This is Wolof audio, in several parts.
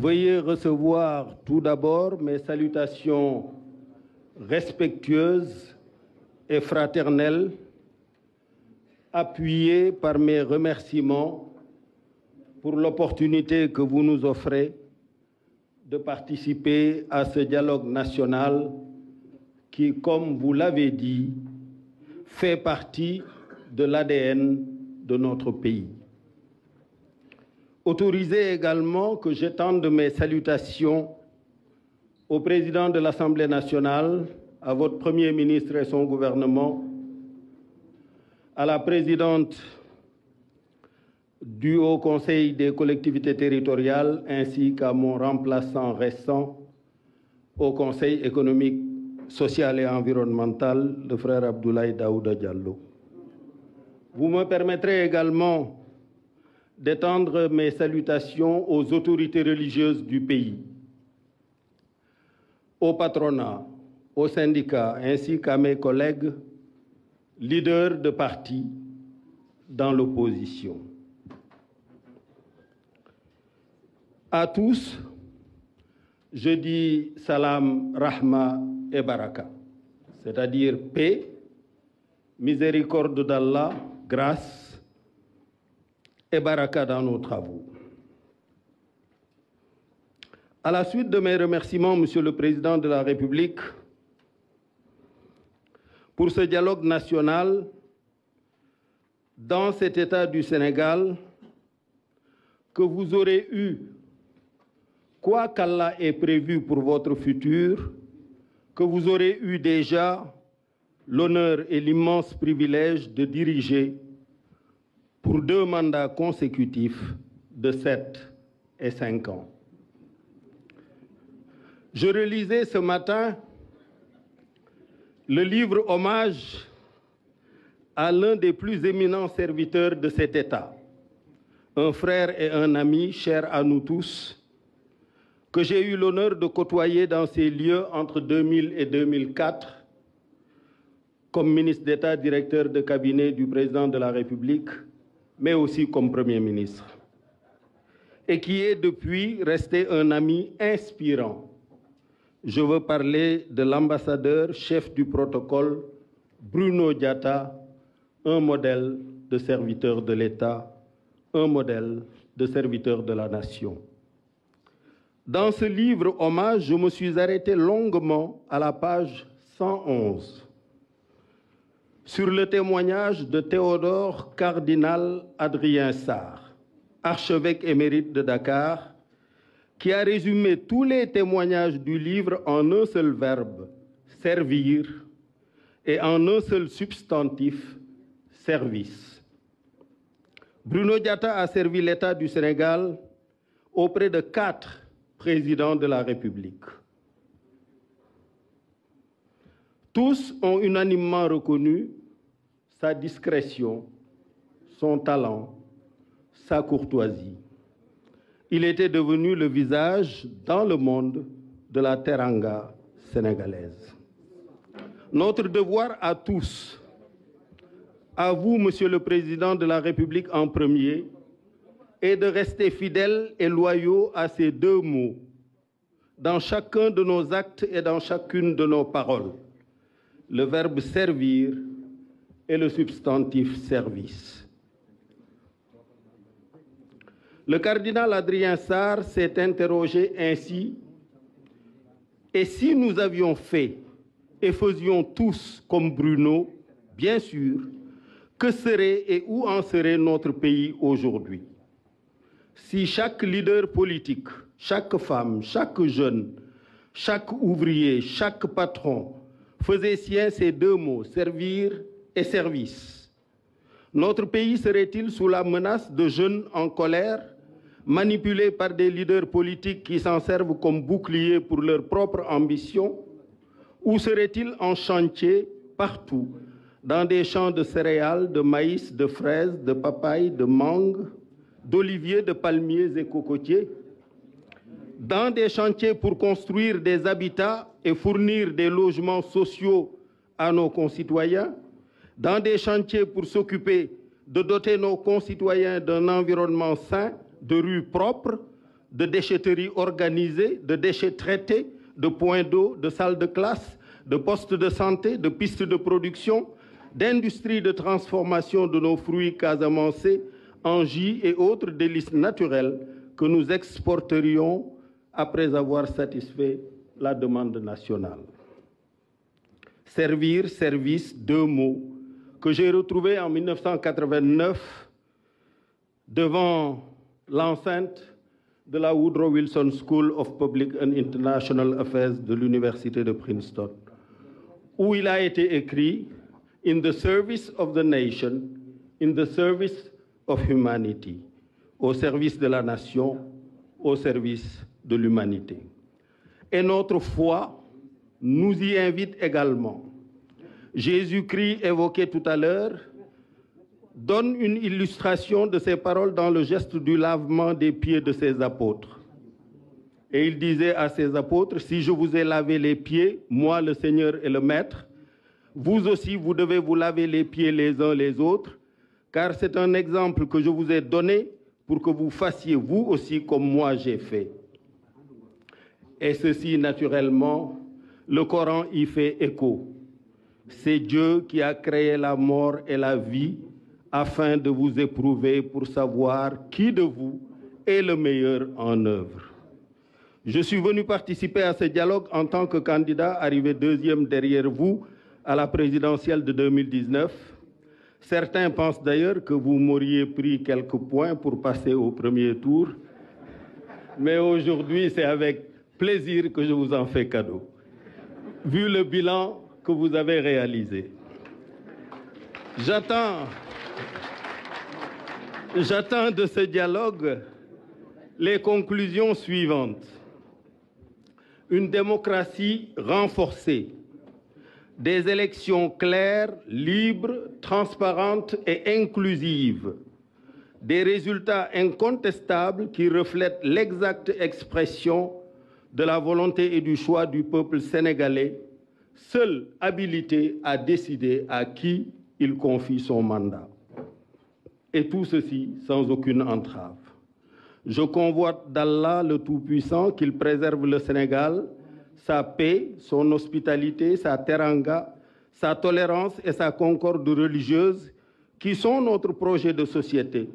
Veuillez recevoir tout d'abord mes salutations respectueuses et fraternelles, appuyées par mes remerciements pour l'opportunité que vous nous offrez de participer à ce dialogue national qui, comme vous l'avez dit, fait partie de l'ADN de notre pays. Autorisez également que j'étende mes salutations au président de l'Assemblée nationale, à votre Premier ministre et son gouvernement, à la présidente du Haut Conseil des collectivités territoriales, ainsi qu'à mon remplaçant récent au Conseil économique, social et environnemental, le frère Abdoulaye Daouda Diallo. Vous me permettrez également d'étendre mes salutations aux autorités religieuses du pays, au patronat, aux syndicats, ainsi qu'à mes collègues leaders de partis dans l'opposition. À tous, je dis salam, rahma et baraka, c'est-à-dire paix, miséricorde d'Allah, grâce et baraka dans nos travaux. À la suite de mes remerciements, Monsieur le Président de la République, pour ce dialogue national dans cet État du Sénégal que vous aurez eu, quoi qu'Allah ait prévu pour votre futur, que vous aurez eu déjà l'honneur et l'immense privilège de diriger pour 2 mandats consécutifs de 7 et 5 ans. Je relisais ce matin le livre hommage à l'un des plus éminents serviteurs de cet État, un frère et un ami cher à nous tous, que j'ai eu l'honneur de côtoyer dans ces lieux entre 2000 et 2004, comme ministre d'État, directeur de cabinet du président de la République, mais aussi comme Premier ministre, et qui est depuis resté un ami inspirant. Je veux parler de l'ambassadeur chef du protocole, Bruno Diatta, un modèle de serviteur de l'État, un modèle de serviteur de la nation. Dans ce livre hommage, je me suis arrêté longuement à la page 111 sur le témoignage de Théodore Cardinal Adrien Sarr, archevêque émérite de Dakar, qui a résumé tous les témoignages du livre en un seul verbe, servir, et en un seul substantif, service. Bruno Diatta a servi l'État du Sénégal auprès de 4 présidents de la République. Tous ont unanimement reconnu sa discrétion, son talent, sa courtoisie. Il était devenu le visage dans le monde de la teranga sénégalaise. Notre devoir à tous, à vous, Monsieur le Président de la République en premier, est de rester fidèles et loyaux à ces 2 mots, dans chacun de nos actes et dans chacune de nos paroles. Le verbe servir et le substantif service. Le cardinal Adrien Sarr s'est interrogé ainsi: et si nous avions fait et faisions tous comme Bruno, bien sûr, que serait et où en serait notre pays aujourd'hui? Si chaque leader politique, chaque femme, chaque jeune, chaque ouvrier, chaque patron faisait sien ces 2 mots, servir et service, notre pays serait-il sous la menace de jeunes en colère, manipulés par des leaders politiques qui s'en servent comme bouclier pour leur propre ambition, ou serait-il en chantier partout, dans des champs de céréales, de maïs, de fraises, de papayes, de mangues, d'oliviers, de palmiers et cocotiers, dans des chantiers pour construire des habitats et fournir des logements sociaux à nos concitoyens, dans des chantiers pour s'occuper de doter nos concitoyens d'un environnement sain, de rues propres, de déchetterie organisée, de déchets traités, de points d'eau, de salles de classe, de postes de santé, de pistes de production, d'industries de transformation de nos fruits casamancés en jus et autres délices naturels que nous exporterions après avoir satisfait la demande nationale. Servir, service, deux mots que j'ai retrouvés en 1989 devant l'enceinte de la Woodrow Wilson School of Public and International Affairs de l'Université de Princeton, où il a été écrit « In the service of the nation, in the service of humanity », au service de la nation, au service de l'humanité. Et notre foi nous y invite également. Jésus-Christ, évoqué tout à l'heure, donne une illustration de ces paroles dans le geste du lavement des pieds de ses apôtres. Et il disait à ses apôtres, « Si je vous ai lavé les pieds, moi le Seigneur et le Maître, vous aussi vous devez vous laver les pieds les uns les autres, car c'est un exemple que je vous ai donné pour que vous fassiez vous aussi comme moi j'ai fait. » Et ceci, naturellement, le Coran y fait écho. C'est Dieu qui a créé la mort et la vie afin de vous éprouver pour savoir qui de vous est le meilleur en œuvre. Je suis venu participer à ce dialogue en tant que candidat arrivé deuxième derrière vous à la présidentielle de 2019. Certains pensent d'ailleurs que vous m'auriez pris quelques points pour passer au premier tour. Mais aujourd'hui, c'est avec plaisir que je vous en fais cadeau, vu le bilan que vous avez réalisé. J'attends de ce dialogue les conclusions suivantes. Une démocratie renforcée, des élections claires, libres, transparentes et inclusives, des résultats incontestables qui reflètent l'exacte expression de la volonté et du choix du peuple sénégalais, seul habilité à décider à qui il confie son mandat. Et tout ceci sans aucune entrave. Je convoite d'Allah le Tout-Puissant qu'il préserve le Sénégal, sa paix, son hospitalité, sa teranga, sa tolérance et sa concorde religieuse qui sont notre projet de société.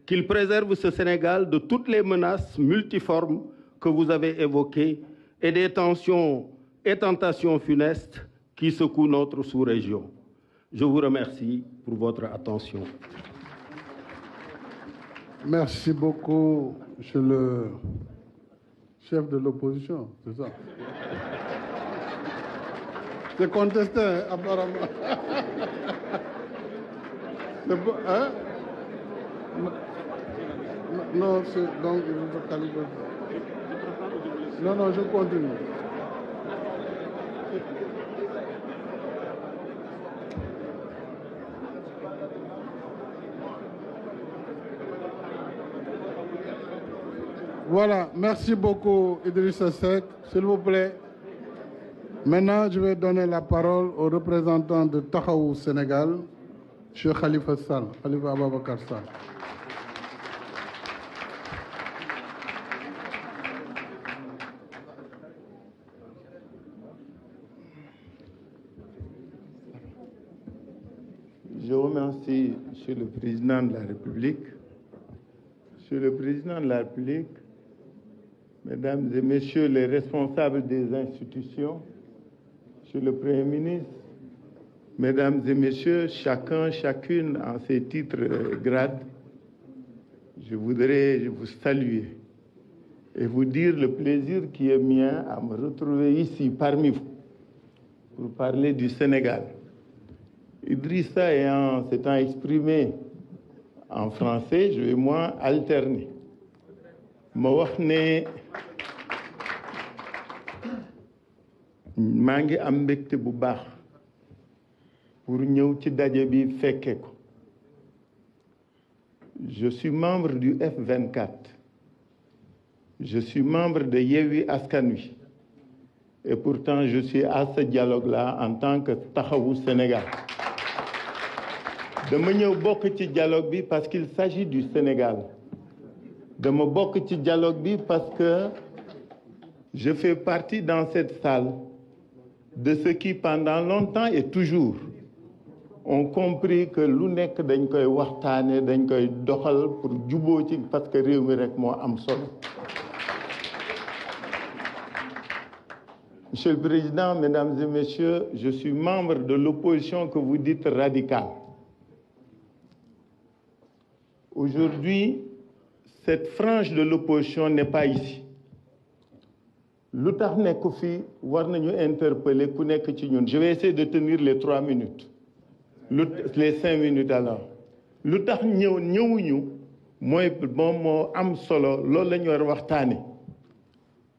Qu'il préserve ce Sénégal de toutes les menaces multiformes que vous avez évoquées et des tensions et tentations funestes qui secouent notre sous-région. Je vous remercie pour votre attention. Merci beaucoup, monsieur le chef de l'opposition, c'est ça? C'est contesté, apparemment. C'est bon, hein? Non, c'est donc il faut calibrer. Non, non, je continue. Voilà, merci beaucoup Idrissa Seck. S'il vous plaît. Maintenant, je vais donner la parole au représentant de Taxawu Sénégal, M. Khalifa Sall, Khalifa Ababacar Sall. Je remercie M. le Président de la République. Monsieur le Président de la République, Mesdames et Messieurs les responsables des institutions, Monsieur le Premier ministre, Mesdames et Messieurs, chacun, chacune en ses titres et grades, je voudrais vous saluer et vous dire le plaisir qui est mien à me retrouver ici parmi vous pour parler du Sénégal. Idrissa s'étant exprimé en français, je vais moi alterner. ma wax ne maa ngi am mbégte bu baax pour ñëw ci daje bi fekke ko. Je suis membre du F24. Je suis membre de Yewwi Askan Wi. Et pourtant, je suis à ce dialogue-là en tant que Taxawu Sénégal. dama ñëw bokk ci dialogue bi parce qu'il s'agit du Sénégal. dama bokk ci dialogue bi parce que je fais partie dans cette salle de ceux qui pendant longtemps et toujours ont compris que lu nekk dañ koy waxtaane dañ koy doxal pour juboo ci parce que réew mi rek moo am solo. Monsieur le Président, Mesdames et Messieurs, je suis membre de l'opposition que vous dites radicale. Aujourd'hui, cette frange de l'opposition n'est pas ici. Lu tax nekk fii war nañu interpeller ku nekk ci ñun. Je vais essayer de tenir les 3 minutes. Les 5 minutes alors. Lu tax ñëwuñu mooy moom moo am solo loolu la ñu war waxtaane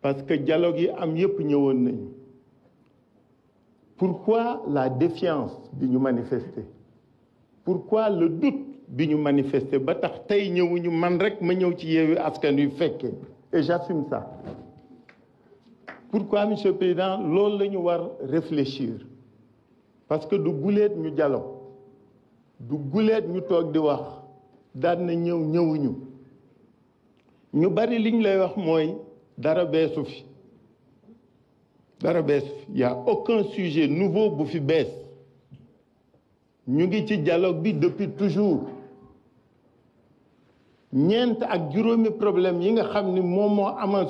parce que dialogue yi am yépp ñëwoon nañu. Pourquoi la défiance bi ñu manifester? Pourquoi le doute bi ñu manifester ba tax tey ñëwuñu man rek ma ñëw ci Yewwi Askan Wi fekke et j'assume ça. Pourquoi, Monsieur le Président, loolu la ñu war réfléchir parce que du guleet ñu dialogue du guleet ñu toog di wax daan na ñëwuñu ñu bari liñ lay wax mooy dara beesu fi y a aucun sujet nouveau bu fi bees ñu ngi ci dialogue bi depuis toujours ñeent ak juróomi problème yi nga xam ni moom moo amal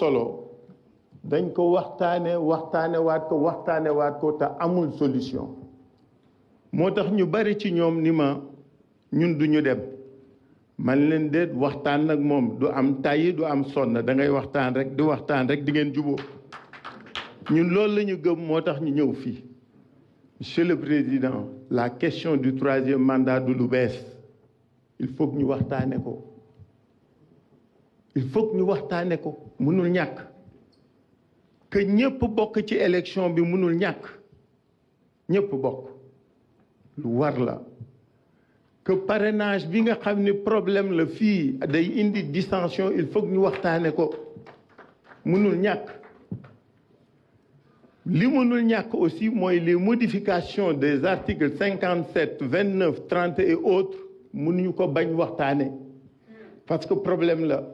solo dañ ko waxtaane waat ko te amul solution moo tax ñu bari ci ñoom ni ma ñun duñu dem man leen déet waxtaan nag moom du am tàyyi du am sonn da ngay waxtaan rek di ngeen juboo ñun loolu la ñu gëm moo tax ñu ñëw fii. Monsieur le Président, la question du 3e mandat du lu bees il faut que ñu waxtaane ko mënul ñàkk que ñëpp bokk ci élection bi mënul ñàkk ñëpp bokk lu war la que parrainage bi nga xam ni problème la fii day indi dissension il faut que ñu waxtaane ko mënul ñàkk li mënul ñàkk aussi mooy les modifications des articles 57, 29, 30 et autres mënuñu ko bañ waxtaane parce que problème la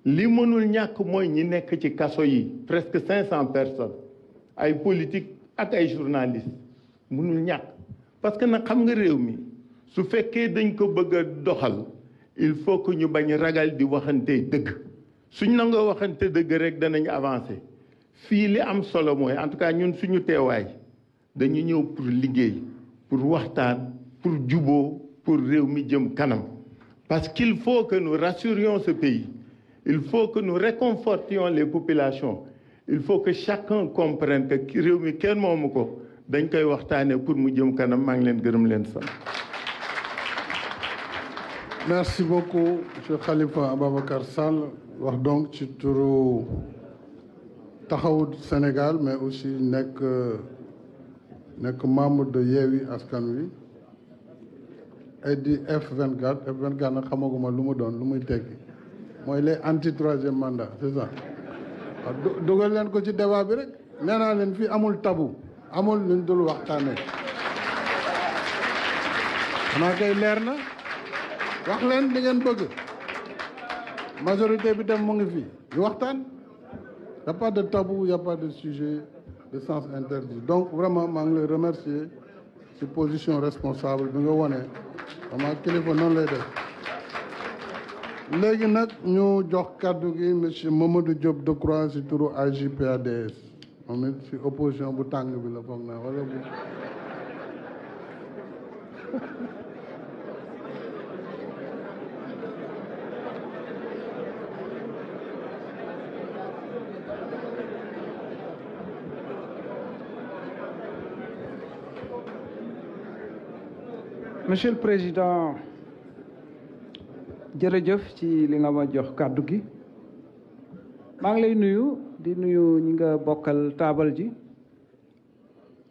li mënul ñàkk mooy ñi nekk ci kaso yi presque 500 personnes ay politique ak ay journalistes mënul ñàkk parce que nag xam nga réew mi su fekkee dañ ko bëgg a doxal il faut que ñu bañ ragal di waxante dëgg suñ nangoo waxante dëgg rek danañ avancer fii li am solo mooy en tout cas ñun suñu teewaay dañu ñëw pour liggéey pour waxtaan pour juboo pour réew mi jëm kanam parce qu'il faut que nous rassurions ce pays il faut que nous réconfortions les populations il faut que chacun comprenne que réew mi kenn moomu ko dañ koy waxtaane pour mu jëm kanam maa ngi leen gërëm leen sant. Merci beaucoup monsieur Khalifa Ababacar Sall wax donc ci turu Taxawu Sénégal mais aussi nekk membre de Yewwi Askan Wi et di F24 nag xamaguma lu mu doon lu muy tekki mooy les anti 3e mandat c'est ça waaw dugal leen ko ci débat bi rek nee naa leen fii amul tabou amul luñ dul waxtaane xanaa kay leer na wax leen di ngeen bëgg majorité bi dem mu ngi fii di waxtaan y a pas de tabou y a pas de sujet de sens interdit donc vraiment maa ngi lay remercier ci position responsable bi nga wone vraiment kilifa noonu lay def léegi nag ñu jox kàddu gi monsieur Mamadou Diop Decroix ci turu AJ/PADS moom it ci opposition bu tàng bi la foog naa wala bu Monsieur le Président jërëjëf ci li nga ma jox kàddu gi maa ngi lay nuyu di nuyu ñi nga bokkal taabal ji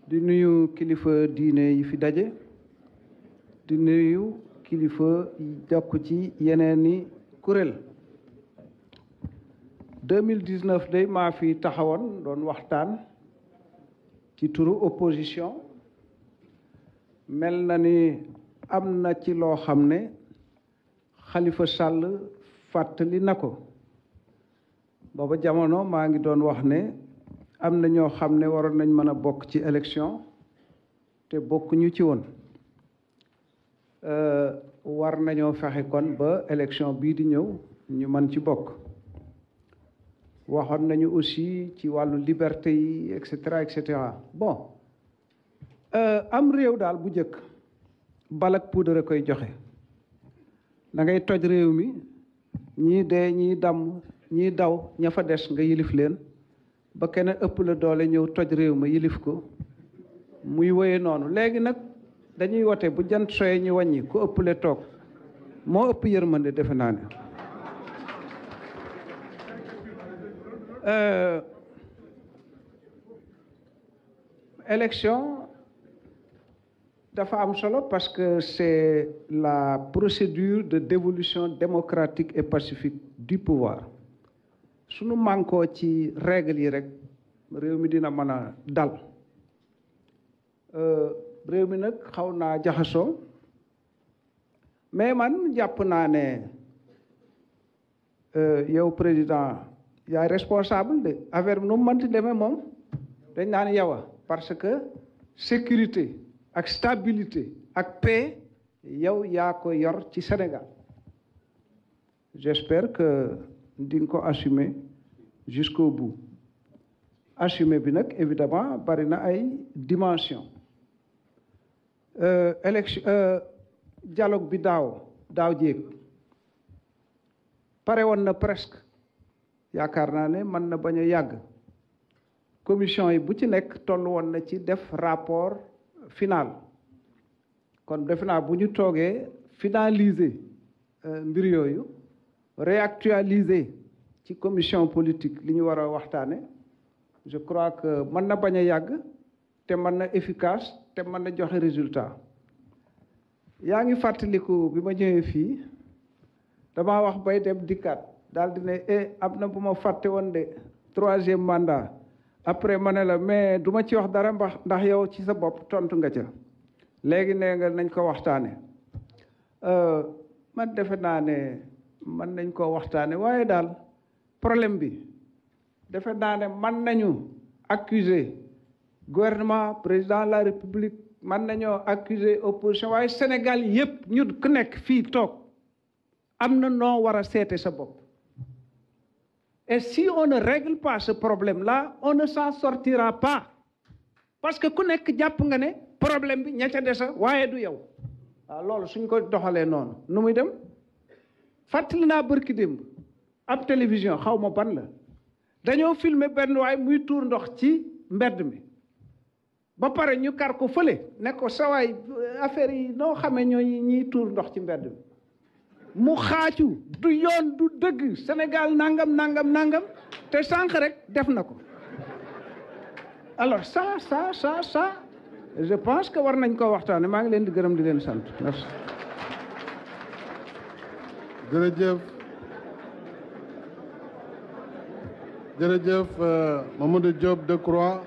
di nuyu kilifa diine yi fi daje di nuyu kilifa yi jokk ci yeneeni kuréel 2019 day maa fi taxawoon doon waxtaan ci turu opposition mel na ni am na ci loo xam ne Khalifa Sall fàttali na ko booba jamono maa ngi doon wax ne am na ñoo xam ne waroon nañ mën a bokk ci élection te bokkuñu ci woon war nañoo fexe kon ba élection bii di ñëw ñu mën ci bokk waxoon nañu aussi ci wàllu liberté yi et cetera bon am réew daal bu njëkk balak puudar a koy joxe da ngay toj réew mi ñii dee ñii damm ñii daw ña fa des nga yilif leen ba keneen ëpp la doole ñëw toj réew ma yilif ko muy woye noonu léegi nag dañuy wote bu jant soye ñu wàññi ku ëpple toog moo ëpp yërmande defe naa ne élection dafa am solo parce que c'est la procédure de dévolution démocratique et pacifique du pouvoir suñu mànkoo ci règle yi rek réew mi dina mën a dal réew mi nag xaw naa jaxasoo mais man jàpp naa ne yow président yaay responsable de affaire bi nu mu mënti demee moom dañ naan yow a parce que sécurité ak stabilité ak paix yow yaa ko yor ci Sénégal j'espère que di nga ko assumer jusqu'au bout assumer bi nag évidemment bari na ay dimension élection dialogue bi daaw jéeg pare woon na presque yaakaar naa ne mën na bañ a yàgg commission yi bu ci nekk toll woon na ci def rapport final kon defe naa bu ñu toogee finaliser mbir yooyu réactualiser ci commission politique li ñu war a waxtaane je crois que mën na bañ a yàgg te mën na efficace te mën na joxe résultat yaa ngi fàttaliku bi ma ñëwee fii damaa wax bay dem dikkaat daal di ne am na bu ma fàtte woon de 3e mandat après ma ne la mais du ma ci wax dara ndax yow ci sa bopp tontu nga ca léegi nee nga nañ ko waxtaane man defe naa ne mën nañ koo waxtaane waaye daal problème bi defe naa ne mën nañu accuser gouvernement président de la république mën nañoo accuser opposition waaye Sénégal yépp ñu ku nekk fii toog am na noo war a seete sa bopp et si on ne règle pas ce problème-là on ne s'en sortira pas parce que ku nekk jàpp nga ne problème bi ña ca desa waaye du yow waaw loolu suñ ko doxalee noonu nu muy dem fàttali naa bërki démb ab télévision xaw ma ban la dañoo filmer benn waay muy tuur ndox ci mbedd mi ba pare ñu kar ko fële ne ko sa waay affaire yi noo xamee ñooñu ñiy tuur ndox ci mbedd mi mu xaacu du yoon du dëgg Sénégal nangam te sànq rek def na ko alors ça je pense que war nañ koo waxtaane maa ngi leen di gërëm di leen sant merci. jërëjëf Mamadou Diop Decroix.